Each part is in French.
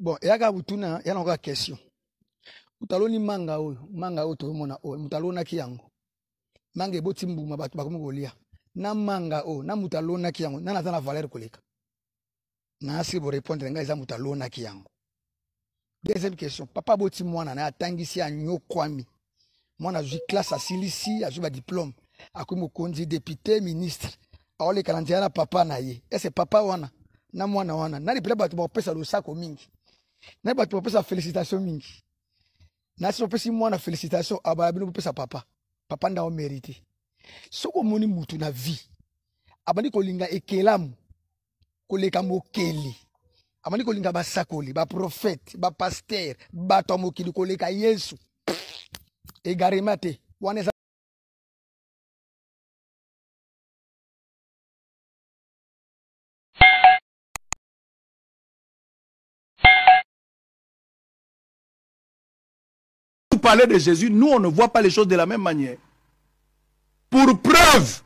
Bon, il y a une question. Mutaloni manga oyo to mona oyo mutalona kiyango. Manga eboti mbuma batu bakomogolia. Na manga oyo na mutalona kiyango na nazana valeur koleka. Na asi bo répondre nga eza mutalona kiyango. Deuxième question, papa boti mwana na atangisi anyokwami. Mwana zui classe asilisi azui ba diplôme. Akomo konzi député ministre. Aole kalantia na papa na ye. Ese papa wana na mwana wana. Na lipela batu ba pesa losako mingi. Na batu ba pesa félicitation mingi. Na si opesi mwana félicitation ababino pesa papa. Papa nda o mérité. Soko moni mutu na vie. Abandi kolinga ekelamu. Koleka mokeli. Abandi kolinga ba sakoli, ba prophète, ba pasteur, ba tomokili koleka Yesu. Egarema te. Wana parler de Jésus, nous on ne voit pas les choses de la même manière. Pour preuve,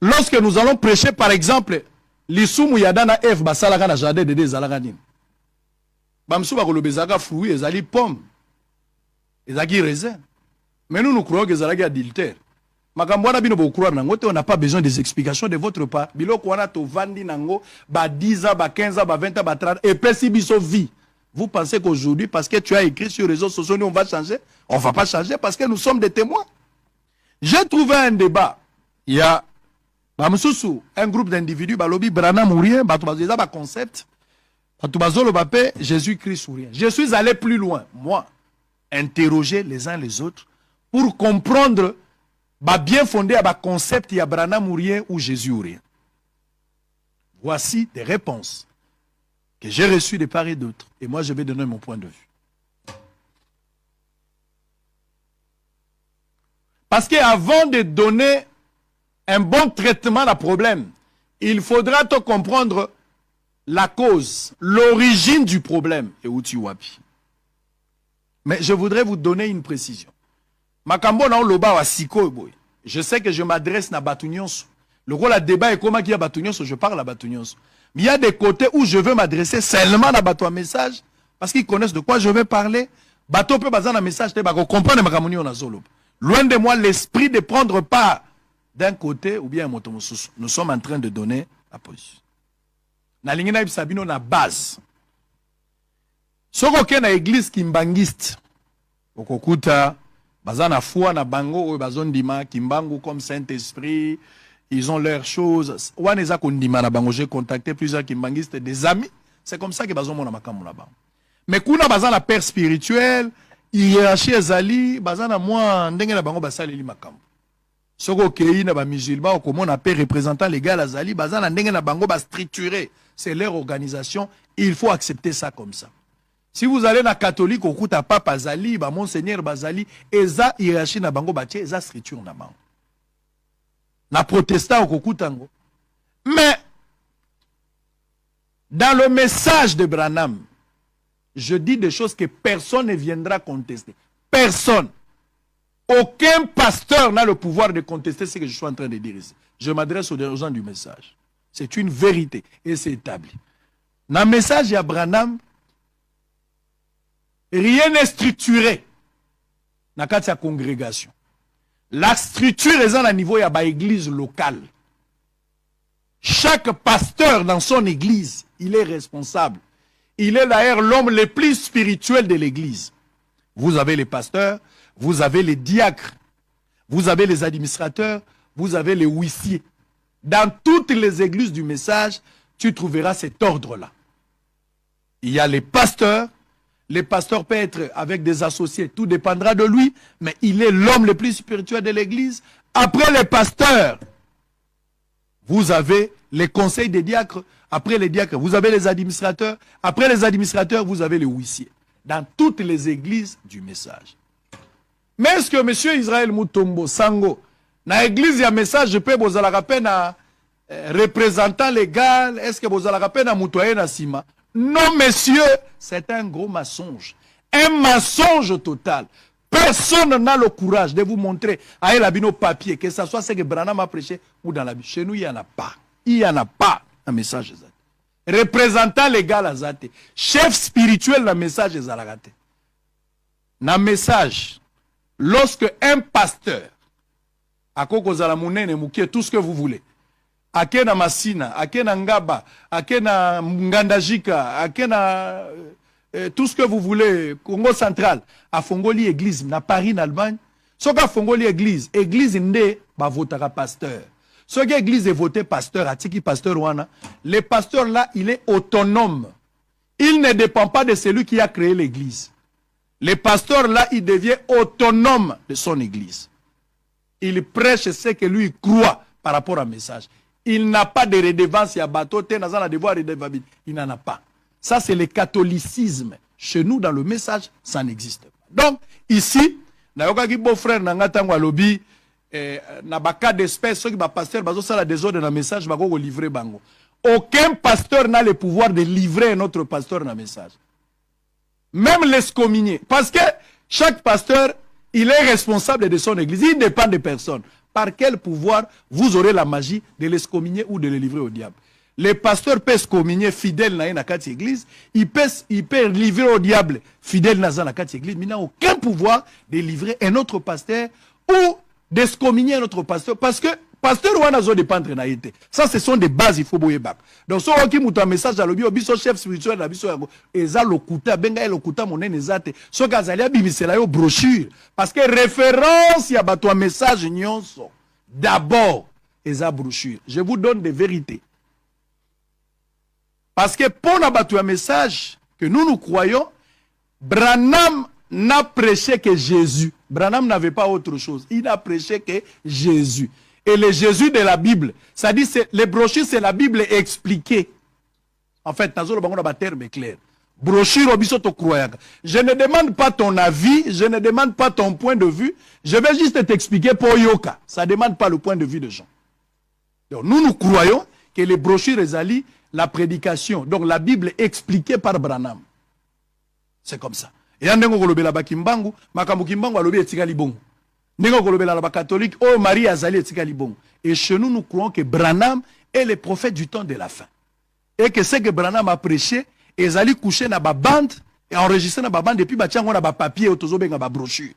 lorsque nous allons prêcher par exemple, l'Issou Yadana F basalaga na jardin de Zalaganin. Bamsou ba kolobezaka fruit ezali pomme. Ezaki raisin. Mais nous croyons que ezalaki adultère. Makambwana bino bo croire nango te on n'a pas besoin des explications de votre part. Biloko wana to vandi nango ba 10 ans, ba 15 ans, ba 20 ans, ba 30 et pesi biso vie. Vous pensez qu'aujourd'hui, parce que tu as écrit sur les réseaux sociaux, nous on va changer? On ne va pas changer parce que nous sommes des témoins. J'ai trouvé un débat. Il y a un groupe d'individus, Balobi, Brana Mourien, concept, Jésus-Christ sourien. Je suis allé plus loin, moi, interroger les uns les autres pour comprendre, bien fondé à concept, il y a Brana Mourien ou Jésus ou rien. Voici des réponses que j'ai reçu de part et d'autre. Et moi, je vais donner mon point de vue. Parce qu'avant de donner un bon traitement à problème, il faudra te comprendre la cause, l'origine du problème. Et où tu wapi. Mais je voudrais vous donner une précision. Makambo na loba wa siko boy. Je sais que je m'adresse na Batounions. Le rôle à débat est comment qu'il y a Batounions, je parle à Batounions. Mais il y a des côtés où je veux m'adresser seulement à Bato un message, parce qu'ils connaissent de quoi je vais parler. Bato peut baser un message, comprendre ma on a solo. Loin de moi l'esprit de prendre part d'un côté ou bien un motomoussous. Nous sommes en train de donner la position. Na lingina ibsabino na base. Soko ke na église kimbangiste. Okokuta bazana foi na bango ou bazon dima kimbangu comme Saint-Esprit. Ils ont leurs choses. J'ai contacté plusieurs kimbangistes, des amis. C'est comme ça que bazon mona makamu là-bas. Mais kuna bazana père spirituel, hiérarchie ezali, bazana moi ndenge na bango basali li makamu. Soko kei na ba musulman comme on appelle représentant légal azali, bazana ndenge na bango ba structuré. C'est leur organisation, il faut accepter ça comme ça. Si vous allez na catholique okuta papa azali, ba monseigneur bazali, eza hiérarchie na bango batie, eza structure na bango. Na protestant au Kokutango. Mais, dans le message de Branham, je dis des choses que personne ne viendra contester. Personne. Aucun pasteur n'a le pouvoir de contester ce que je suis en train de dire ici. Je m'adresse aux gens du message. C'est une vérité et c'est établi. Dans le message de Branham, rien n'est structuré dans la congrégation. La structure est à niveau de l'église locale. Chaque pasteur dans son église, il est responsable. Il est d'ailleurs l'homme le plus spirituel de l'église. Vous avez les pasteurs, vous avez les diacres, vous avez les administrateurs, vous avez les huissiers. Dans toutes les églises du message, tu trouveras cet ordre-là. Il y a les pasteurs. Les pasteurs peuvent être avec des associés, tout dépendra de lui, mais il est l'homme le plus spirituel de l'église. Après les pasteurs, vous avez les conseils des diacres. Après les diacres, vous avez les administrateurs. Après les administrateurs, vous avez les huissiers. Dans toutes les églises du message. Mais est-ce que M. Israël Mutombo Sango, dans l'église, il y a un message, je peux vous rappeler à représentant légal, est-ce que vous rappeler à Moutoyen Nassima? Non, messieurs, c'est un gros mensonge. Un mensonge total. Personne n'a le courage de vous montrer à l'abino papier, que ce soit ce que Branham a prêché ou dans la Bible. Chez nous, il n'y en a pas. Il n'y en a pas un message. représentant légal azate, chef spirituel na message ezalakate. Na message, lorsque un pasteur, akoko zala munene mukie, tout ce que vous voulez, ake na Masina, ake na Ngaba, ake na Ngandajika, ake na tout ce que vous voulez, Congo central, a fongoli église, na Paris, na Allemagne, so ka fongoli église nde ba votera pasteur. Ce que l'église est voté pasteur, atiki pasteur wana, le pasteur là, il est autonome. Il ne dépend pas de celui qui a créé l'église. Le pasteur là, il devient autonome de son église. Il prêche ce que lui croit par rapport au message. Il n'a pas de redevance, il y a bateau, il n'en a pas. Ça, c'est le catholicisme. Chez nous, dans le message, ça n'existe pas. Donc, ici, nayoka beau frère Nangatango Alobi, na baka d'espèce, ceux qui ba pasteur, bazo ça la désordre dans le message, bako livrer bango. Aucun pasteur n'a le pouvoir de livrer un autre pasteur dans le message. Même l'excommunier. Parce que chaque pasteur, il est responsable de son église. Il dépend de personne. Par quel pouvoir vous aurez la magie de l'excommunier ou de le livrer au diable? Le pasteur peut excommunier fidèle dans la église. Il peut livrer au diable fidèle dans la église. Mais il n'a aucun pouvoir de livrer un autre pasteur ou d'excommunier un autre pasteur. Parce que pasteur wana zo dépendre na été. Ça, ce sont des bases, il faut boyer bac. Donc, si on a un message à l'obi, obiso chef spirituel, obiso yango, eza lokuta, benga lokuta monen ezate. So kazalia bimisela yo brochure. Parce que référence, y a bato un message nyonso. D'abord, eza brochure. Je vous donne des vérités. Parce que pour na bato un message que nous croyons, Branham n'a prêché que Jésus. Branham n'avait pas autre chose. Il n'a prêché que Jésus. Et le Jésus de la Bible, ça dit, les brochures, c'est la Bible expliquée. En fait, dans le terme clair. Brochure, je ne demande pas ton avis, je ne demande pas ton point de vue, je vais juste t'expliquer pour Yoka. Ça ne demande pas le point de vue de gens. Donc, nous croyons que les brochures exalient la prédication, donc la Bible expliquée par Branham. C'est comme ça. Et en dengo kolobela bakimbangu, makambu kimbangu alobi etikali bongo. Nengo kolobela la catholique, oh Marie azali etikali bongo. Et chez nous, nous croyons que Branham est le prophète du temps de la fin. Et que ce que Branham a prêché, ezali couché na ba bande et enregistré na ba bande et puis batiango na ba papier otozo benga ba brochure.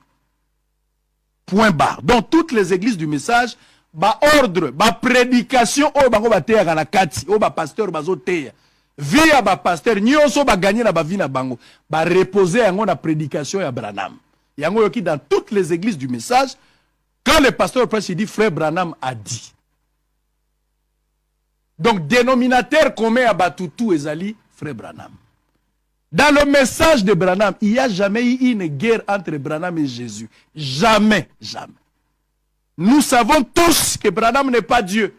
Point barre. Dans toutes les églises du message, ba ordre, ba prédication, oh bango ba teya na kati, oh ba pasteur bazo teya. Via ba pasteur, nyonso ba gagner na ba vie na bango, ba reposer yango na prédication ya Branham. Yango yoki dans toutes les églises du message, quand le pasteur prêche, il dit frère Branham a dit. Donc dénominateur commun à Batutu ezali frère Branham. Dans le message de Branham, il n'y a jamais eu une guerre entre Branham et Jésus. Jamais, jamais. Nous savons tous que Branham n'est pas Dieu.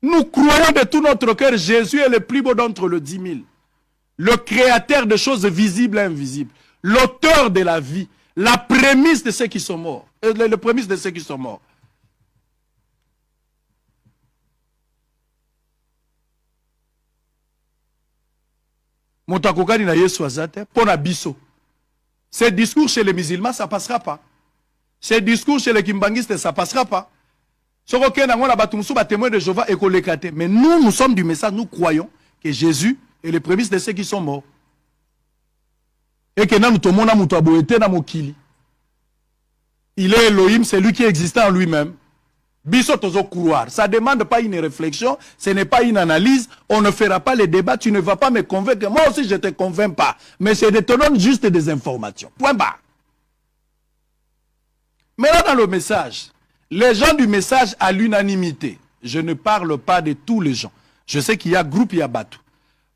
Nous croyons de tout notre cœur, Jésus est le plus beau d'entre les 10 000. Le créateur de choses visibles et invisibles. L'auteur de la vie. La prémisse de ceux qui sont morts. Le prémisse de ceux qui sont morts. Montakokani na Yesu azate, pona biso. Ce discours chez les musulmans, ça ne passera pas. Ce discours chez les kimbangistes, ça ne passera pas. Mais nous, nous sommes du message, nous croyons que Jésus est le prémisse de ceux qui sont morts. Et que nous tomons dans il est Elohim, c'est lui qui existe en lui-même. Ça ne demande pas une réflexion, ce n'est pas une analyse, on ne fera pas les débats, tu ne vas pas me convaincre. Moi aussi, je ne te convainc pas. Mais c'est de te donner juste des informations. Point barre. Mais là, dans le message, les gens du message à l'unanimité, je ne parle pas de tous les gens. Je sais qu'il y a groupe, il y a Batou.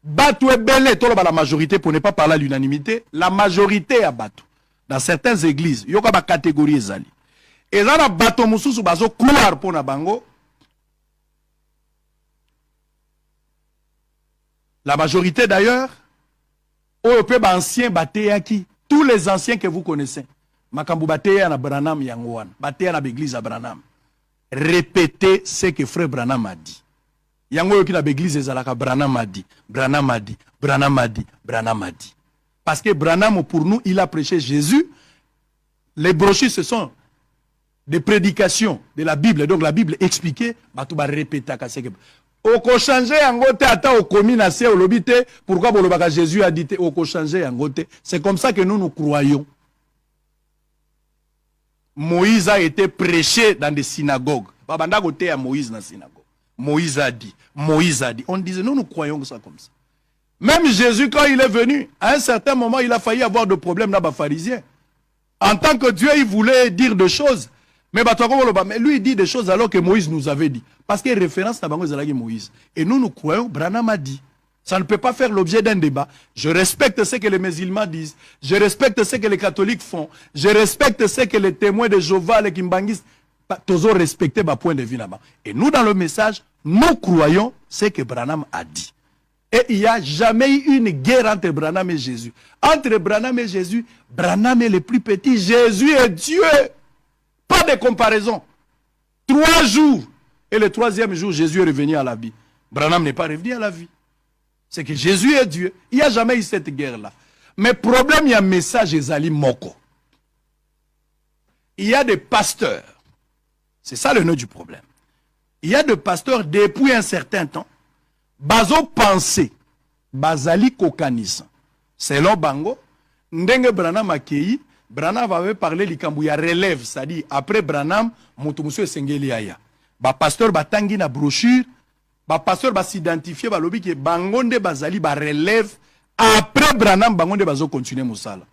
Batou est belé, la majorité, pour ne pas parler à l'unanimité, la majorité est Batou. Dans certaines églises, il y a une catégorie ezali. Et là, Batou Moussou bazo couloir pour na bango. La majorité d'ailleurs, au peuple ancien batéa qui, tous les anciens que vous connaissez. Makambu bateya na Branham yangouan, bateya na l'église à Branham. Répétez ce que frère Branham a dit. Yango yoki na l'église ezalaka Branham a dit, Branham a dit, Branham a dit, Branham a dit. Parce que Branham pour nous, il a prêché Jésus. Les brochures ce sont des prédications de la Bible, donc la Bible expliquée, batouba répéta ka Oko changer yango te ata okomi na se olobi te pourquoi bolobaka Jésus a dit te oko changer yango te. C'est comme ça que nous croyons. Moïse a été prêché dans des synagogues. Babanda kote ya Moïse na synagogue. Moïse a dit. On disait nous croyons ça comme ça. Même Jésus quand il est venu, à un certain moment il a failli avoir de problèmes là bas pharisiens. En tant que Dieu, il voulait dire des choses. Mais lui il dit des choses alors que Moïse nous avait dit. Parce qu'il y a référence à Moïse. Et nous croyons, Branham a dit. Ça ne peut pas faire l'objet d'un débat. Je respecte ce que les musulmans disent. Je respecte ce que les catholiques font. Je respecte ce que les témoins de Jéhovah, les kimbanguistes, tous ont respecté ma point de vue là-bas. Et nous, dans le message, nous croyons ce que Branham a dit. Et il n'y a jamais eu une guerre entre Branham et Jésus. Entre Branham et Jésus, Branham est le plus petit. Jésus est Dieu. Pas de comparaison. 3 jours. Et le 3e jour, Jésus est revenu à la vie. Branham n'est pas revenu à la vie. C'est que Jésus est Dieu. Il n'y a jamais eu cette guerre-là. Mais problème, il y a un message Ezali Moko. Il y a des pasteurs. C'est ça le nœud du problème. Il y a des pasteurs depuis un certain temps. Bazo pensé. Bazali kokanisa. Selon Bango, Ndenge Branham akei, Branham avait parlé likambu ya relève, c'est-à-dire après Branham, Moutoumousou Sengeli Aya. Ba pasteur batangi na brochure, ba pasteur ba s'identifier ba lobi ke bangonde bazali ba relève après Branham bangonde bazo continuer musala.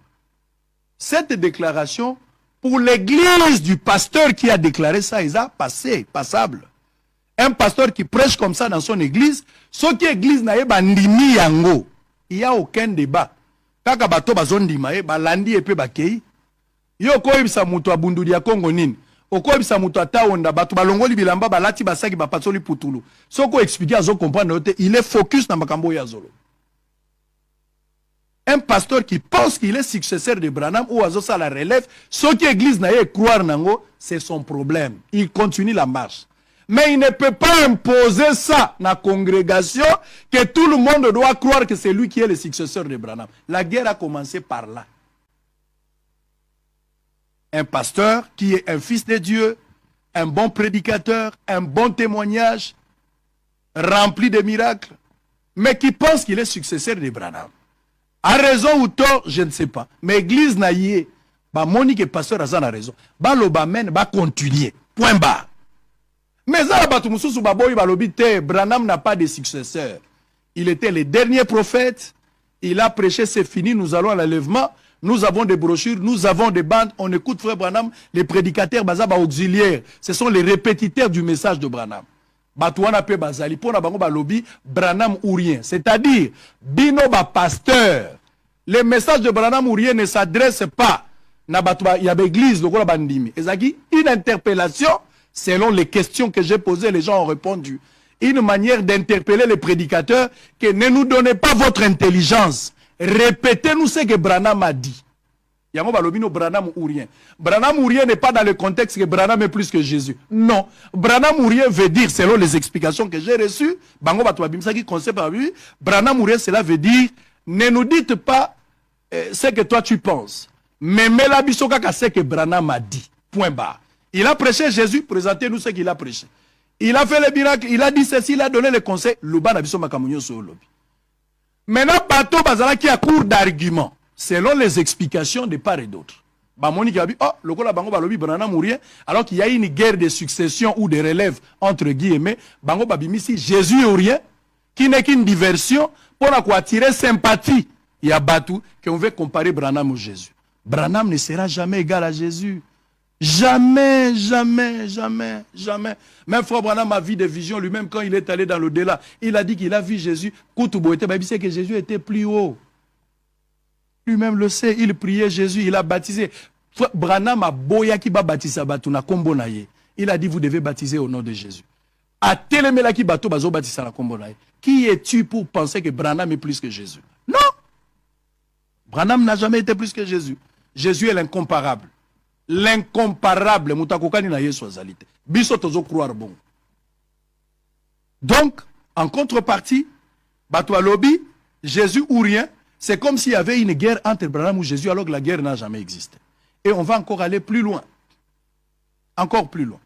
Cette déclaration pour l'église du pasteur qui a déclaré ça, il a passé, passable. Un pasteur qui prêche comme ça dans son église, ce qui église na ba ndimi yango, il y a aucun débat. Kaka bato bazondima ba landi epe bakei. Yo ko ibisa mutu abunduli ya Kongo nini? Okoyebisa mutu ataonda bato balongoli bilamba balati basaki bapatoli putulu. Soko expliquer azo comprendre il est focus na makambo ya zolo. Un pasteur qui pense qu'il est successeur de Branham ou azo ça la relève, ce qui église na ye croire nango, c'est son problème. Il continue la marche. Mais il ne peut pas imposer ça dans la congrégation que tout le monde doit croire que c'est lui qui est le successeur de Branham. La guerre a commencé par là. Un pasteur qui est un fils de Dieu, un bon prédicateur, un bon témoignage, rempli de miracles, mais qui pense qu'il est successeur de Branham. A raison ou tort, je ne sais pas. Mais l'église n'a yé, bah Monique et pasteur a raison. Bah l'obamen va continuer. Point barre. Mais ça, Branham n'a pas de successeur. Il était le dernier prophète. Il a prêché, c'est fini, nous allons à l'enlèvement. Nous avons des brochures, nous avons des bandes, on écoute Frère Branham, les prédicateurs bazaba auxiliaires. Ce sont les répétiteurs du message de Branham. Batouana pe bazali, pona bango ba lobby, Branham ou rien. C'est-à-dire, bino ba pasteur. Les messages de Branham ou rien ne s'adressent pas. Na batouba, il y a l'église, le bandimi. Ezaki, une interpellation, selon les questions que j'ai posées, les gens ont répondu. Une manière d'interpeller les prédicateurs, que ne nous donnez pas votre intelligence. Répétez-nous ce que Branham a dit. Yango balobino Branham ou rien. Branham ou rien n'est pas dans le contexte que Branham est plus que Jésus. Non. Branham ou rien veut dire, selon les explications que j'ai reçues, Bango Batouabimsa qui conseille par lui, Branham ou rien, cela veut dire, ne nous dites pas ce que toi tu penses. Mais la bisoka ce que Branham a dit. Point barre. Il a prêché Jésus, présentez-nous ce qu'il a prêché. Il a fait les miracles, il a dit ceci, il a donné les conseils. Luba na biso makamunyo so lobby. Maintenant, bateau bazala qui a cours d'argument, selon les explications de part et d'autre. Bamoni a dit, oh, le kola bango balobi Branham ou rien, alors qu'il y a une guerre de succession ou de relève, entre guillemets, bango babimisi, Jésus ou rien, qui n'est qu'une diversion, pour attirer sympathie. Il y a Batou, qu'on veut comparer Branham au Jésus. Branham ne sera jamais égal à Jésus. Jamais, jamais, jamais, jamais. Même Frère Branham a vu des visions lui-même quand il est allé dans l'au-delà. Il a dit qu'il a vu Jésus. Il sait que Jésus était plus haut. Lui-même le sait. Il priait Jésus. Il a baptisé. Frère Branham a boya qui va baptiser Batuna Kombonaye. Il a dit vous devez baptiser au nom de Jésus. A télémela qui bateau bazo baptiser la Kombonaye. Qui es-tu pour penser que Branham est plus que Jésus? Non. Branham n'a jamais été plus que Jésus. Jésus est l'incomparable. L'incomparable, mutakokani na yesu azalite. Biso tozo croire bon. Donc, en contrepartie, Bato lobby, Jésus ou rien, c'est comme s'il y avait une guerre entre Branham ou Jésus alors que la guerre n'a jamais existé. Et on va encore aller plus loin. Encore plus loin.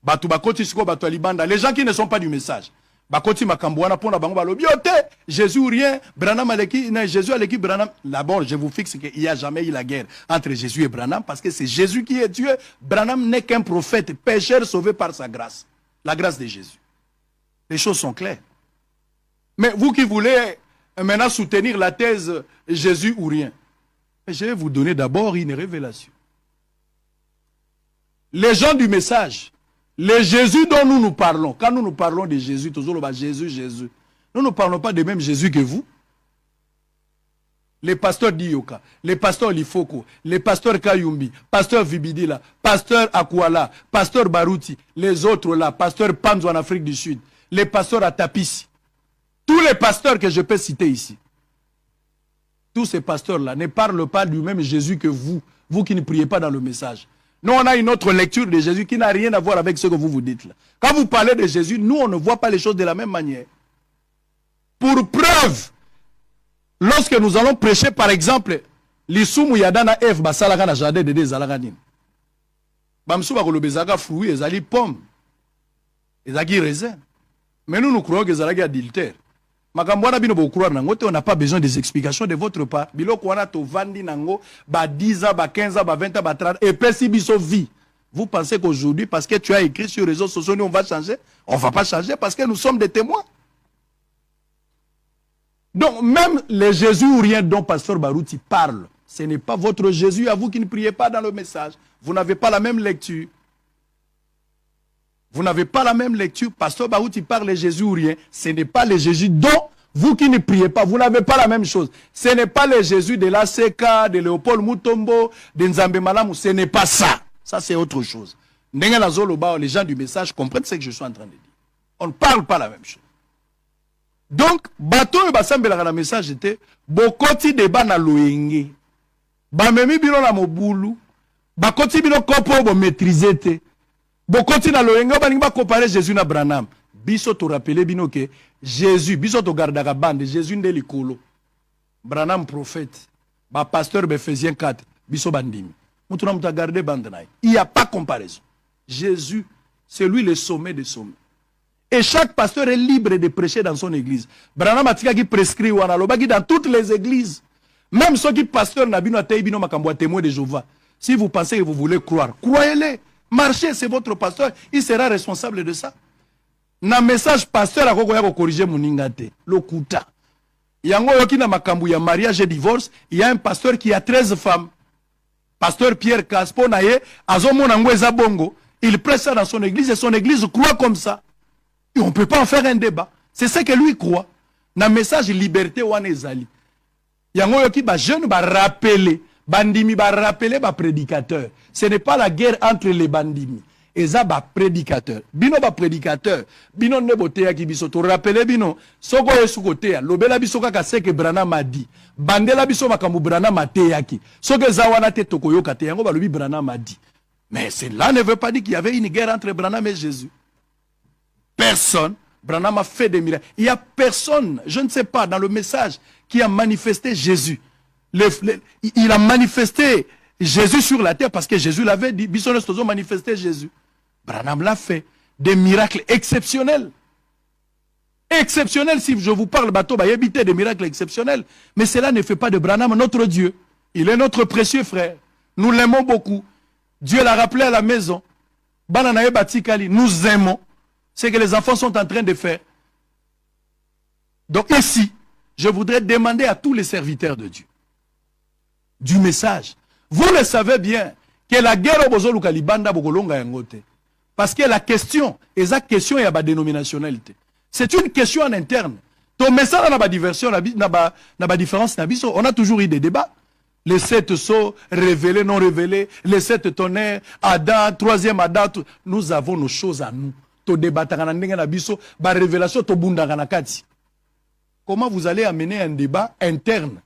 Bato bakoti siko bato alibanda, les gens qui ne sont pas du message. Bakoti makambo wana pona bango balobi ote Jésus ou rien Branham aleki non Jésus aleki Branham. D'abord je vous fixe qu'il n'y a jamais eu la guerre entre Jésus et Branham parce que c'est Jésus qui est Dieu. Branham n'est qu'un prophète pécheur sauvé par sa grâce, la grâce de Jésus. Les choses sont claires. Mais vous qui voulez maintenant soutenir la thèse Jésus ou rien, je vais vous donner d'abord une révélation. Les gens du message, les Jésus dont nous nous parlons, quand nous nous parlons de Jésus, toujours Jésus, Jésus, nous ne parlons pas du même Jésus que vous. Les pasteurs Dioka, les pasteurs Lifoko, les pasteurs Kayumbi, pasteur Vibidila, pasteur Akwala, pasteur Barouti, les autres là, pasteur Panzo en Afrique du Sud, les pasteurs Atapisi, tous les pasteurs que je peux citer ici, tous ces pasteurs-là ne parlent pas du même Jésus que vous, vous qui ne priez pas dans le message. Nous, on a une autre lecture de Jésus qui n'a rien à voir avec ce que vous vous dites là. Quand vous parlez de Jésus, nous, on ne voit pas les choses de la même manière. Pour preuve, lorsque nous allons prêcher, par exemple, l'Issoumou Yadana F, Basalaka na jardin de Zalaganin. Bamsou Bakolobezaka fruits, ezali pomme, ezali raisin. Mais nous, nous croyons que ezali adultère. Makambwana bino bo croire nango, on n'a pas besoin des explications de votre part. Biloko wana to vandi nango, ba 10 ans, ba 15 ans, ba 20 ans, ba 30 et puis si biso vie. Vous pensez qu'aujourd'hui, parce que tu as écrit sur les réseaux sociaux, nous on va changer? On ne va pas changer parce que nous sommes des témoins. Donc même les Jésus ou rien dont Pasteur Barouti parle, ce n'est pas votre Jésus à vous qui ne priez pas dans le message. Vous n'avez pas la même lecture. Vous n'avez pas la même lecture. Pasteur Barouti parle de Jésus ou rien. Ce n'est pas le Jésus dont vous qui ne priez pas. Vous n'avez pas la même chose. Ce n'est pas le Jésus de la Seka, de Léopold Mutombo, de Nzambe Malamu. Ce n'est pas ça. Ça, c'est autre chose. Les gens du message comprennent ce que je suis en train de dire. On ne parle pas la même chose. Donc, bateau et basambela la message était bokoti débat na loenge. Bamemi bino na mobulu. Bakoti bino kopo bo maîtriser te. Bokoti na loenge baningi ba comparer Jésus na Branham. Biso to rappeler bino que Jésus, biso to gardaka bande Jésus nde likolo. Branham prophète. Ba pasteur Ephésiens 4, biso bandimi. Mutuna muta garder bande na. Il n'y a pas comparaison. Jésus, c'est lui le sommet des sommets. Et chaque pasteur est libre de prêcher dans son église. Branham Atika qui prescrit ou analobaki dans toutes les églises. Même ceux qui pasteur Nabino Ateibino Makambo témoin de Jéhovah. Si vous pensez que vous voulez croire, croyez-les. Marchez, c'est votre pasteur. Il sera responsable de ça. Na message pasteur à Koko corriger Muningate. Lokuta. Yango yoki na makambu ya mariage et divorce. Il y a un pasteur qui a 13 femmes. Pasteur Pierre Caspo Naye. Azomo Nangweza Bongo. Il prêche ça dans son église et son église croit comme ça. Et on ne peut pas en faire un débat. C'est ce que lui croit. Dans le message liberté wana ezali. Yango yoki ba jeune ba rappeler, bandimi ba rappeler ba prédicateur. Ce n'est pas la guerre entre les bandimi. Eza ba prédicateur. Bino ba prédicateur. Bino ne bote ya ki biso to rappeler bino. Soko yesu kote ya lobela biso kaka ce que Branham a dit. Bandela biso makambu Branham a te yaki. Soko zawana te tokoyoka te yango ba lobi Branham a dit. Mais cela ne veut pas dire qu'il y avait une guerre entre Branham et Jésus. Personne, Branham a fait des miracles. Il n'y a personne, je ne sais pas, dans le message qui a manifesté Jésus. Il a manifesté Jésus sur la terre parce que Jésus l'avait dit. Bisson Stozo manifesté Jésus. Branham l'a fait. Des miracles exceptionnels. Exceptionnels, si je vous parle, bateau, bah, éviter des miracles exceptionnels. Mais cela ne fait pas de Branham notre Dieu. Il est notre précieux frère. Nous l'aimons beaucoup. Dieu l'a rappelé à la maison. Bananaye Batikali, nous aimons. C'est que les enfants sont en train de faire. Donc ici, je voudrais demander à tous les serviteurs de Dieu, du message. Vous le savez bien, que la guerre au Bozo Lukalibanda Bokolonga Yangote. Parce que la question, et la question est à la dénominationnalité. C'est une question en interne. Ton message n'a pas diversion, n'a pas différence, on a toujours eu des débats. Les 7 sceaux, révélés, non révélés, les 7 tonnerres, Adam, 3e Adam, nous avons nos choses à nous. Comment vous allez amener un débat interne?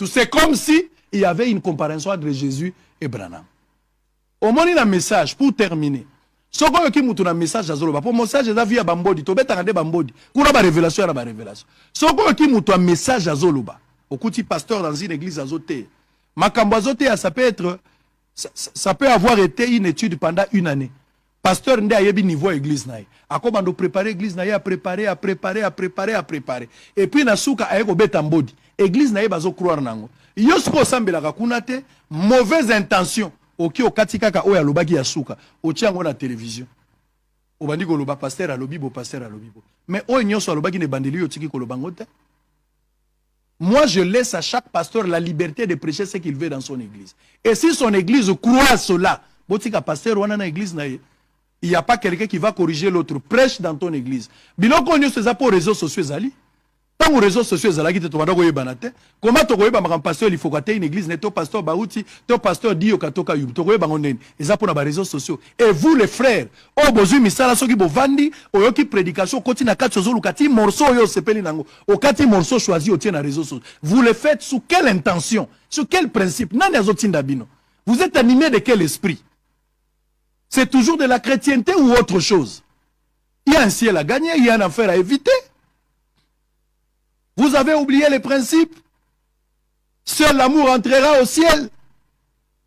C'est comme si il y avait une comparaison entre Jésus et Branham. Au moins, il y a un message pour terminer. Si vous avez un message, pour message, vous avez un message, vous avez une révélation. Si vous avez un message, vous avez un pasteur dans une église, ça peut être. Ça peut avoir été une étude pendant une année. Pasteur nde ayebi niveau église na ye. Akoma ndo préparer église na ye à préparer. Et puis na suka ayeko beta mbodi. Église na ye bazo croire nango. Yo siko sambelaka kuna te mauvaise intention. Oki okati kaka oya lobaki ya suka. Otiango na télévision. Obandi ko loba pasteur alobi bo pasteur alobi bo. Mais oyo nyonso alobaki ne bandeli yo tiki ko lobango te. Moi, je laisse à chaque pasteur la liberté de prêcher ce qu'il veut dans son église. Et si son église croit cela, pasteur, il n'y a pas quelqu'un qui va corriger l'autre. Prêche dans ton église. Biloko nous c'est ça pour réseaux sociaux zali. Tant que réseaux sociaux zali qui te tombe dans banate. Comment tu vois un pasteur il faut que une église n'est pasteur baouti, ton pasteur dit au katoka yub. Tu vois bangonen. Et ça pour les réseaux sociaux. Et vous les frères, oh bozu misala soki bo vandi, o qui prédication continue à quatre choses ou kati morceau yo sepeli nango. O kati morceau choisi au tien na réseaux sociaux. Vous le faites sous quelle intention, sous quel principe? Nan azotinda bino. Vous êtes animé de quel esprit? C'est toujours de la chrétienté ou autre chose? Il y a un ciel à gagner, il y a un enfer à éviter. Vous avez oublié les principes. Seul l'amour entrera au ciel.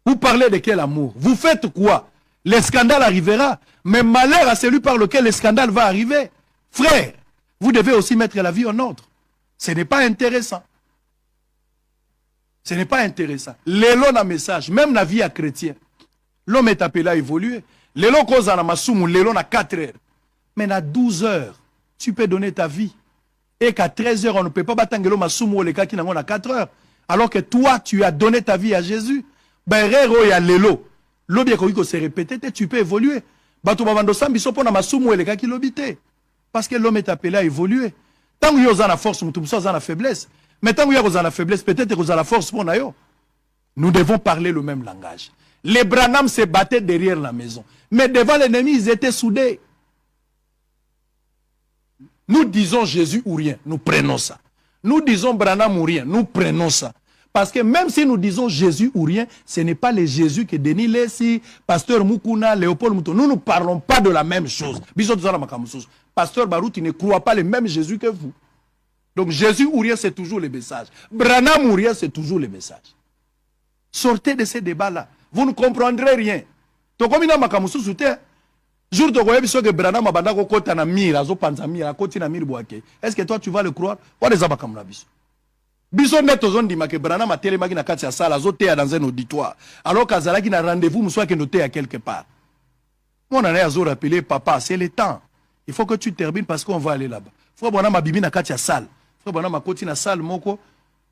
Vous parlez de quel amour? Vous faites quoi? Le scandale arrivera. Mais malheur à celui par lequel le scandale va arriver. Frère, vous devez aussi mettre la vie en ordre. Ce n'est pas intéressant. Ce n'est pas intéressant. L'élo na message, même la vie à chrétien. L'homme est appelé à évoluer. L'élo cause à la masumu, l'élo na 4 heures. Mais à 12 heures, tu peux donner ta vie. Et qu'à 13 heures, on ne peut pas battre l'élo masumu ou les cas qui n'ont à 4 heures. Alors que toi, tu as donné ta vie à Jésus. Ben, il y a l'élo. L'objet qu'on se répété, tu peux évoluer. Bato babando sambi sopo na masumu ou les cas qui l'obité. Parce que l'homme est appelé à évoluer. Tant que vous avez la force, vous avez la faiblesse. Mais tant que vous avez la faiblesse, peut-être que vous avez la force pour nous. Nous devons parler le même langage. Les Branham se battaient derrière la maison. Mais devant l'ennemi, ils étaient soudés. Nous disons Jésus ou rien, nous prenons ça. Nous disons Branham ou rien, nous prenons ça. Parce que même si nous disons Jésus ou rien, ce n'est pas le Jésus que Denis Lessi, Pasteur Mukuna, Léopold Mouton. Nous ne parlons pas de la même chose. Pasteur Barouti ne croit pas le même Jésus que vous. Donc Jésus ou rien, c'est toujours le message. Branham ou rien, c'est toujours le message. Sortez de ces débats-là. Vous ne comprendrez rien. Est-ce que toi tu vas le croire? Bison net aux ondima que Branham a télémagi na kati ya sala azote dans un auditoire. Alors qu'Azalaki na rendez-vous soit que noté à quelque part. Mon année azo rappelé papa, c'est le temps. Il faut que tu termines parce qu'on va aller là-bas. Frère Branham a bibi na kati ya salle. Frère Branham a koti na salle moko.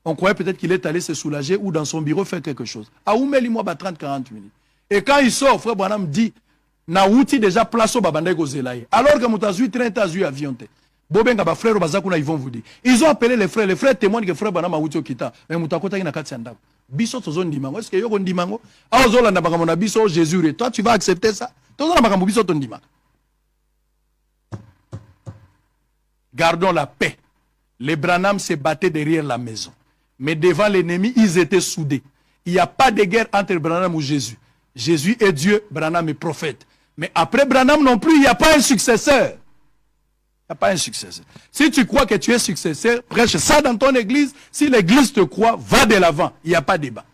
On croyait peut-être qu'il est allé se soulager ou dans son bureau faire quelque chose. A oumeli moi 30-40 minutes. Et quand il sort, frère Branham dit na outi déjà place au babandai gozelaye. Alors que moutazui train tazui avion te. Bobenga ba frère bazakuna ils vont vous dire. Ils ont appelé les frères témoignent que frère Branham a outi okita. Mais mutakota ina kati ndako. Biso tozo ndimango. Est-ce que yoko ndimango? A ozola na bakamona biso Jésus et toi tu vas accepter ça? Tozo na bakambo biso to ndimaka. Gardons la paix. Les Branham se battaient derrière la maison. Mais devant l'ennemi, ils étaient soudés. Il n'y a pas de guerre entre Branham ou Jésus. Jésus est Dieu, Branham est prophète. Mais après Branham non plus, il n'y a pas un successeur. Il n'y a pas un successeur. Si tu crois que tu es successeur, prêche ça dans ton église. Si l'église te croit, va de l'avant. Il n'y a pas de débat.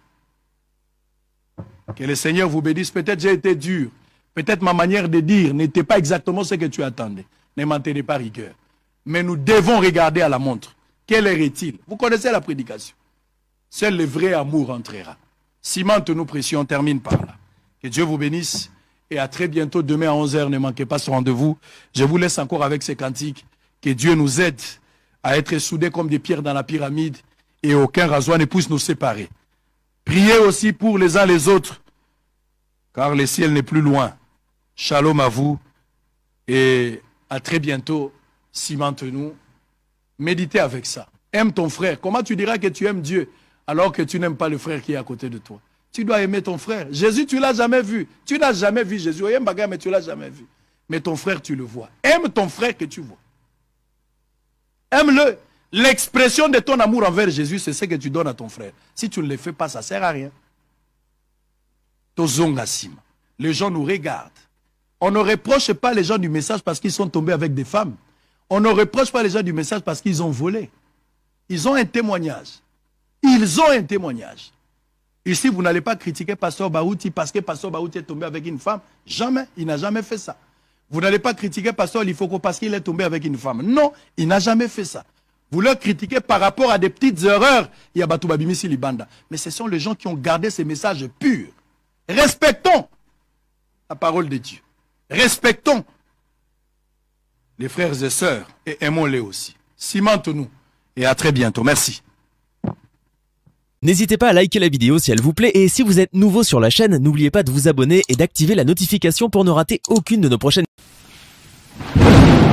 Que le Seigneur vous bénisse. Peut-être j'ai été dur. Peut-être ma manière de dire n'était pas exactement ce que tu attendais. Ne m'en tenez pas rigueur. Mais nous devons regarder à la montre. Quelle heure est-il? Vous connaissez la prédication. Seul le vrai amour entrera. Cimente nous pressions, on termine par là. Que Dieu vous bénisse et à très bientôt. Demain à 11h, ne manquez pas ce rendez-vous. Je vous laisse encore avec ces cantiques. Que Dieu nous aide à être soudés comme des pierres dans la pyramide et aucun rasoir ne puisse nous séparer. Priez aussi pour les uns les autres, car le ciel n'est plus loin. Shalom à vous et à très bientôt. Cimente-nous. Méditez avec ça. Aime ton frère. Comment tu diras que tu aimes Dieu alors que tu n'aimes pas le frère qui est à côté de toi? Tu dois aimer ton frère. Jésus, tu ne l'as jamais vu. Tu n'as jamais vu Jésus. Mais tu ne l'as jamais vu. Mais ton frère, tu le vois. Aime ton frère que tu vois. Aime-le. L'expression de ton amour envers Jésus, c'est ce que tu donnes à ton frère. Si tu ne le fais pas, ça ne sert à rien. Tozongasima. Les gens nous regardent. On ne reproche pas les gens du message parce qu'ils sont tombés avec des femmes. On ne reproche pas les gens du message parce qu'ils ont volé. Ils ont un témoignage. Ils ont un témoignage. Ici, vous n'allez pas critiquer Pasteur Baouti parce que Pasteur Baouti est tombé avec une femme. Jamais. Il n'a jamais fait ça. Vous n'allez pas critiquer Pasteur Lifoko parce qu'il est tombé avec une femme. Non, il n'a jamais fait ça. Vous leur critiquez par rapport à des petites erreurs. Il y a Batou Babimisi Libanda. Mais ce sont les gens qui ont gardé ces messages purs. Respectons la parole de Dieu. Respectons les frères et sœurs et aimons-les aussi. Cimente-nous et à très bientôt. Merci. N'hésitez pas à liker la vidéo si elle vous plaît et si vous êtes nouveau sur la chaîne, n'oubliez pas de vous abonner et d'activer la notification pour ne rater aucune de nos prochaines vidéos.